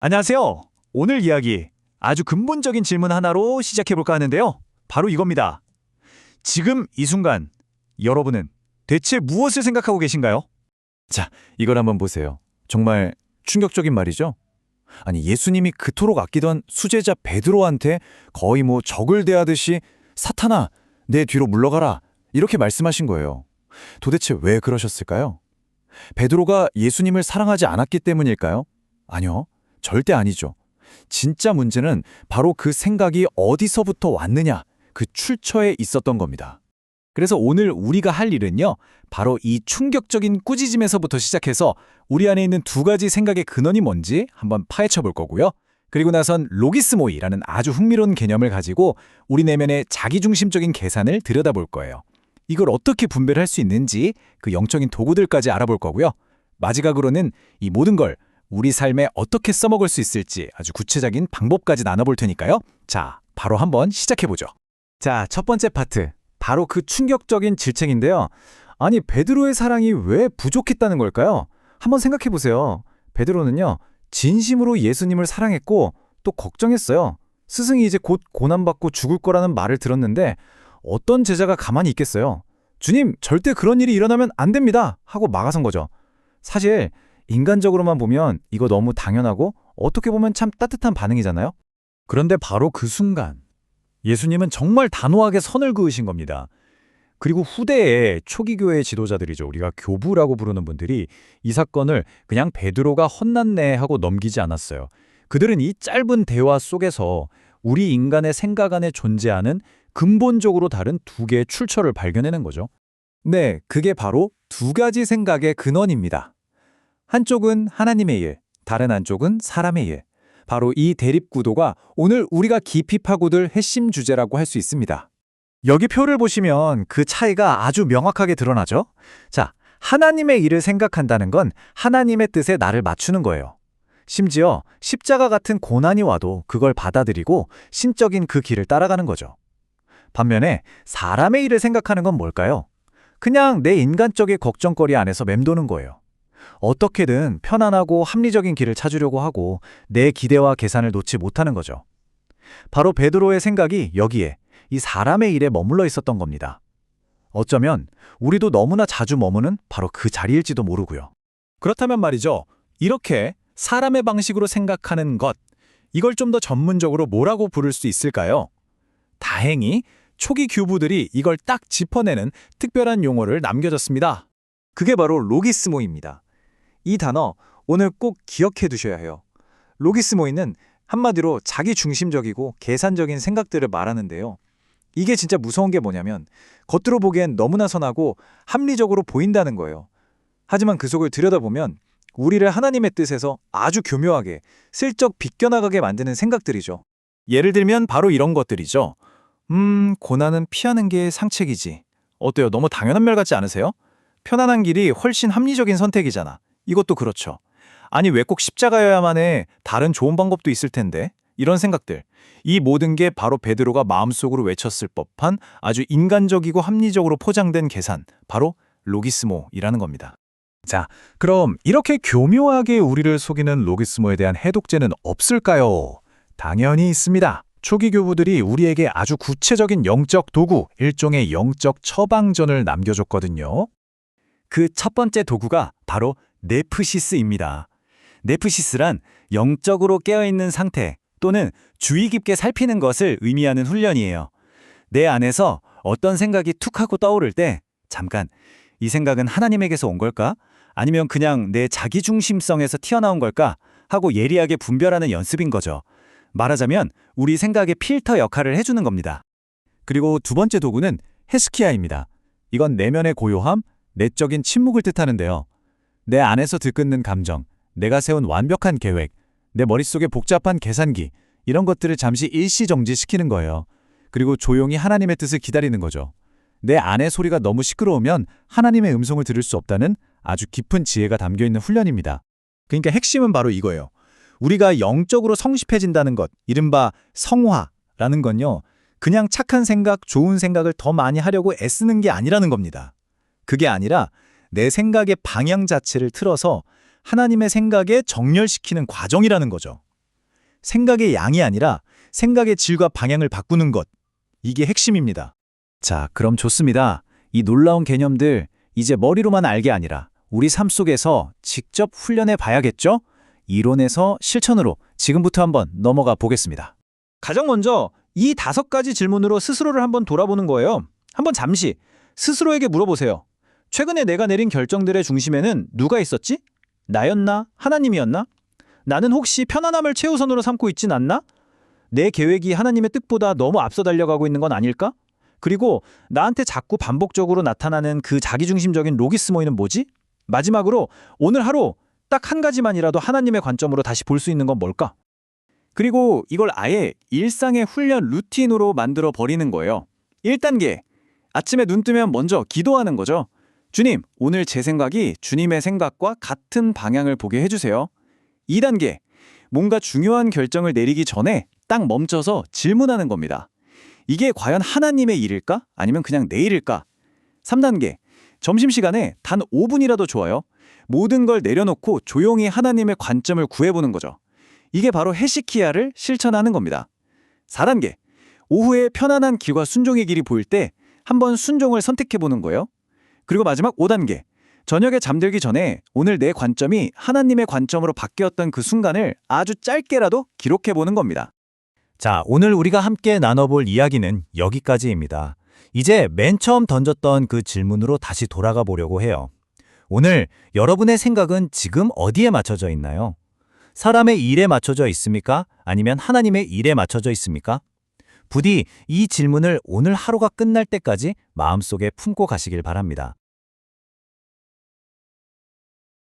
안녕하세요. 오늘 이야기 아주 근본적인 질문 하나로 시작해볼까 하는데요. 바로 이겁니다. 지금 이 순간 여러분은 대체 무엇을 생각하고 계신가요? 자, 이걸 한번 보세요. 정말 충격적인 말이죠? 아니, 예수님이 그토록 아끼던 수제자 베드로한테 거의 적을 대하듯이 사탄아, 내 뒤로 물러가라 이렇게 말씀하신 거예요. 도대체 왜 그러셨을까요? 베드로가 예수님을 사랑하지 않았기 때문일까요? 아니요, 절대 아니죠. 진짜 문제는 바로 그 생각이 어디서부터 왔느냐, 그 출처에 있었던 겁니다. 그래서 오늘 우리가 할 일은요, 바로 이 충격적인 꾸짖음에서부터 시작해서 우리 안에 있는 두 가지 생각의 근원이 뭔지 한번 파헤쳐 볼 거고요. 그리고 나선 로기스모이라는 아주 흥미로운 개념을 가지고 우리 내면의 자기중심적인 계산을 들여다볼 거예요. 이걸 어떻게 분별할 수 있는지 그 영적인 도구들까지 알아볼 거고요. 마지막으로는 이 모든 걸 우리 삶에 어떻게 써먹을 수 있을지 아주 구체적인 방법까지 나눠볼 테니까요. 자, 바로 한번 시작해보죠. 자, 첫 번째 파트. 바로 그 충격적인 질책인데요. 아니, 베드로의 사랑이 왜 부족했다는 걸까요? 한번 생각해보세요. 베드로는요, 진심으로 예수님을 사랑했고 또 걱정했어요. 스승이 이제 곧 고난받고 죽을 거라는 말을 들었는데 어떤 제자가 가만히 있겠어요? 주님, 절대 그런 일이 일어나면 안 됩니다! 하고 막아선 거죠. 사실 인간적으로만 보면 이거 너무 당연하고 어떻게 보면 참 따뜻한 반응이잖아요? 그런데 바로 그 순간 예수님은 정말 단호하게 선을 그으신 겁니다. 그리고 후대의 초기 교회의 지도자들이죠. 우리가 교부라고 부르는 분들이 이 사건을 그냥 베드로가 혼났네 하고 넘기지 않았어요. 그들은 이 짧은 대화 속에서 우리 인간의 생각 안에 존재하는 근본적으로 다른 두 개의 출처를 발견해낸 거죠. 네, 그게 바로 두 가지 생각의 근원입니다. 한쪽은 하나님의 일, 다른 한쪽은 사람의 일. 바로 이 대립구도가 오늘 우리가 깊이 파고들 핵심 주제라고 할 수 있습니다. 여기 표를 보시면 그 차이가 아주 명확하게 드러나죠? 자, 하나님의 일을 생각한다는 건 하나님의 뜻에 나를 맞추는 거예요. 심지어 십자가 같은 고난이 와도 그걸 받아들이고 신적인 그 길을 따라가는 거죠. 반면에 사람의 일을 생각하는 건 뭘까요? 그냥 내 인간적인 걱정거리 안에서 맴도는 거예요. 어떻게든 편안하고 합리적인 길을 찾으려고 하고 내 기대와 계산을 놓지 못하는 거죠. 바로 베드로의 생각이 여기에 이 사람의 일에 머물러 있었던 겁니다. 어쩌면 우리도 너무나 자주 머무는 바로 그 자리일지도 모르고요. 그렇다면 말이죠. 이렇게 사람의 방식으로 생각하는 것, 이걸 좀 더 전문적으로 뭐라고 부를 수 있을까요? 다행히 초기 교부들이 이걸 딱 짚어내는 특별한 용어를 남겨줬습니다. 그게 바로 로기스모입니다. 이 단어 오늘 꼭 기억해 두셔야 해요. 로기스모이는 한마디로 자기중심적이고 계산적인 생각들을 말하는데요. 이게 진짜 무서운 게 뭐냐면 겉으로 보기엔 너무나 선하고 합리적으로 보인다는 거예요. 하지만 그 속을 들여다보면 우리를 하나님의 뜻에서 아주 교묘하게 슬쩍 비껴나가게 만드는 생각들이죠. 예를 들면 바로 이런 것들이죠. 고난은 피하는 게 상책이지. 어때요? 너무 당연한 말 같지 않으세요? 편안한 길이 훨씬 합리적인 선택이잖아. 이것도 그렇죠. 아니, 왜 꼭 십자가여야만 해? 다른 좋은 방법도 있을 텐데. 이런 생각들. 이 모든 게 바로 베드로가 마음속으로 외쳤을 법한 아주 인간적이고 합리적으로 포장된 계산, 바로 로기스모이라는 겁니다. 자, 그럼 이렇게 교묘하게 우리를 속이는 로기스모에 대한 해독제는 없을까요? 당연히 있습니다. 초기 교부들이 우리에게 아주 구체적인 영적 도구, 일종의 영적 처방전을 남겨줬거든요. 그 첫 번째 도구가 바로 네프시스입니다. 네프시스란 영적으로 깨어있는 상태 또는 주의 깊게 살피는 것을 의미하는 훈련이에요. 내 안에서 어떤 생각이 툭 하고 떠오를 때 잠깐, 이 생각은 하나님에게서 온 걸까? 아니면 그냥 내 자기중심성에서 튀어나온 걸까? 하고 예리하게 분별하는 연습인 거죠. 말하자면 우리 생각의 필터 역할을 해주는 겁니다. 그리고 두 번째 도구는 헤스키야입니다. 이건 내면의 고요함, 내적인 침묵을 뜻하는데요. 내 안에서 들끓는 감정, 내가 세운 완벽한 계획, 내 머릿속의 복잡한 계산기, 이런 것들을 잠시 일시정지시키는 거예요. 그리고 조용히 하나님의 뜻을 기다리는 거죠. 내 안의 소리가 너무 시끄러우면 하나님의 음성을 들을 수 없다는 아주 깊은 지혜가 담겨있는 훈련입니다. 그러니까 핵심은 바로 이거예요. 우리가 영적으로 성실해진다는 것, 이른바 성화라는 건요, 그냥 착한 생각, 좋은 생각을 더 많이 하려고 애쓰는 게 아니라는 겁니다. 그게 아니라 내 생각의 방향 자체를 틀어서 하나님의 생각에 정렬시키는 과정이라는 거죠. 생각의 양이 아니라 생각의 질과 방향을 바꾸는 것. 이게 핵심입니다. 자, 그럼 좋습니다. 이 놀라운 개념들 이제 머리로만 알게 아니라 우리 삶 속에서 직접 훈련해 봐야겠죠? 이론에서 실천으로 지금부터 한번 넘어가 보겠습니다. 가장 먼저 이 5가지 질문으로 스스로를 한번 돌아보는 거예요. 한번 잠시 스스로에게 물어보세요. 최근에 내가 내린 결정들의 중심에는 누가 있었지? 나였나? 하나님이었나? 나는 혹시 편안함을 최우선으로 삼고 있진 않나? 내 계획이 하나님의 뜻보다 너무 앞서 달려가고 있는 건 아닐까? 그리고 나한테 자꾸 반복적으로 나타나는 그 자기중심적인 로기스모이는 뭐지? 마지막으로 오늘 하루 딱 한 가지만이라도 하나님의 관점으로 다시 볼 수 있는 건 뭘까? 그리고 이걸 아예 일상의 훈련 루틴으로 만들어 버리는 거예요. 1단계. 아침에 눈 뜨면 먼저 기도하는 거죠. 주님, 오늘 제 생각이 주님의 생각과 같은 방향을 보게 해주세요. 2단계. 뭔가 중요한 결정을 내리기 전에 딱 멈춰서 질문하는 겁니다. 이게 과연 하나님의 일일까? 아니면 그냥 내 일일까? 3단계. 점심시간에 단 5분이라도 좋아요. 모든 걸 내려놓고 조용히 하나님의 관점을 구해보는 거죠. 이게 바로 헤시키야를 실천하는 겁니다. 4단계. 오후에 편안한 길과 순종의 길이 보일 때 한번 순종을 선택해보는 거예요. 그리고 마지막 5단계. 저녁에 잠들기 전에 오늘 내 관점이 하나님의 관점으로 바뀌었던 그 순간을 아주 짧게라도 기록해보는 겁니다. 자, 오늘 우리가 함께 나눠볼 이야기는 여기까지입니다. 이제 맨 처음 던졌던 그 질문으로 다시 돌아가 보려고 해요. 오늘 여러분의 생각은 지금 어디에 맞춰져 있나요? 사람의 일에 맞춰져 있습니까? 아니면 하나님의 일에 맞춰져 있습니까? 부디 이 질문을 오늘 하루가 끝날 때까지 마음속에 품고 가시길 바랍니다.